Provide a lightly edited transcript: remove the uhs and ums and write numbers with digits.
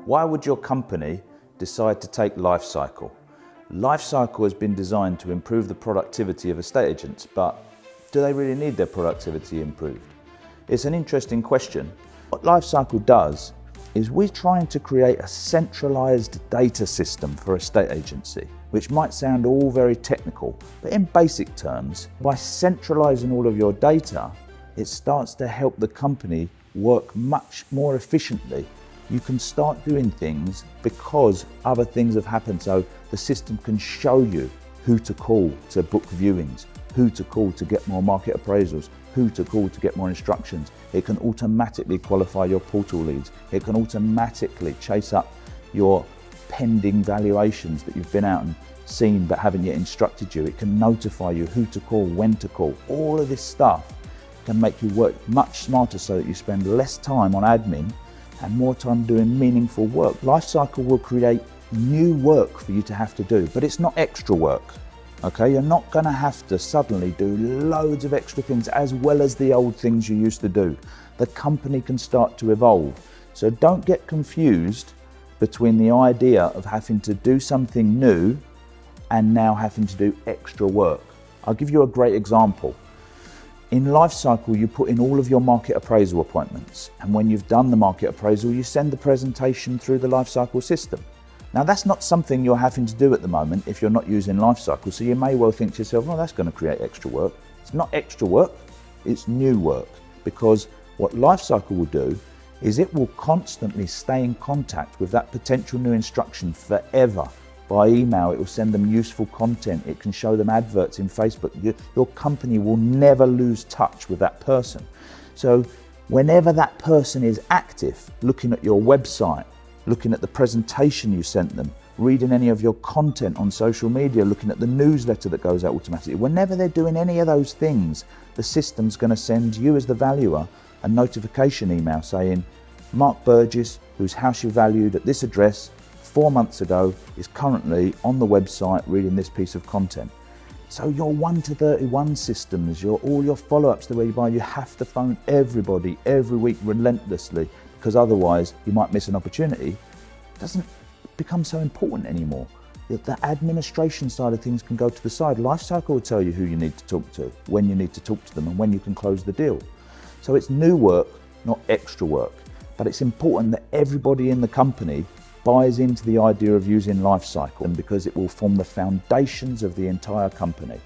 Why would your company decide to take Lifesycle? Lifecycle has been designed to improve the productivity of estate agents, but do they really need their productivity improved? It's an interesting question. What Lifecycle does is we're trying to create a centralised data system for estate agency, which might sound all very technical, but in basic terms, by centralising all of your data, it starts to help the company work much more efficiently. You can start doing things because other things have happened, so the system can show you who to call to book viewings, who to call to get more market appraisals, who to call to get more instructions. It can automatically qualify your portal leads. It can automatically chase up your pending valuations that you've been out and seen but haven't yet instructed you. It can notify you who to call, when to call. All of this stuff can make you work much smarter so that you spend less time on admin and more time doing meaningful work. Lifecycle will create new work for you to have to do, but it's not extra work. Okay, you're not going to have to suddenly do loads of extra things as well as the old things you used to do. The company can start to evolve. So don't get confused between the idea of having to do something new and now having to do extra work. I'll give you a great example. In Lifecycle, you put in all of your market appraisal appointments, and when you've done the market appraisal, you send the presentation through the Lifecycle system. Now, that's not something you're having to do at the moment if you're not using Lifecycle, so you may well think to yourself, well, that's going to create extra work. It's not extra work, it's new work, because what Lifecycle will do is it will constantly stay in contact with that potential new instruction forever. By email, it will send them useful content. It can show them adverts in Facebook. Your company will never lose touch with that person. So whenever that person is active, looking at your website, looking at the presentation you sent them, reading any of your content on social media, looking at the newsletter that goes out automatically, whenever they're doing any of those things, the system's going to send you as the valuer a notification email saying, Mark Burgess, whose house you valued at this address 4 months ago, is currently on the website reading this piece of content. So your 1 to 31 systems, all your follow-ups the way you buy, you have to phone everybody every week relentlessly, because otherwise you might miss an opportunity. It doesn't become so important anymore. The administration side of things can go to the side. Lifecycle will tell you who you need to talk to, when you need to talk to them, and when you can close the deal. So it's new work, not extra work. But it's important that everybody in the company buys into the idea of using Lifecycle, because it will form the foundations of the entire company.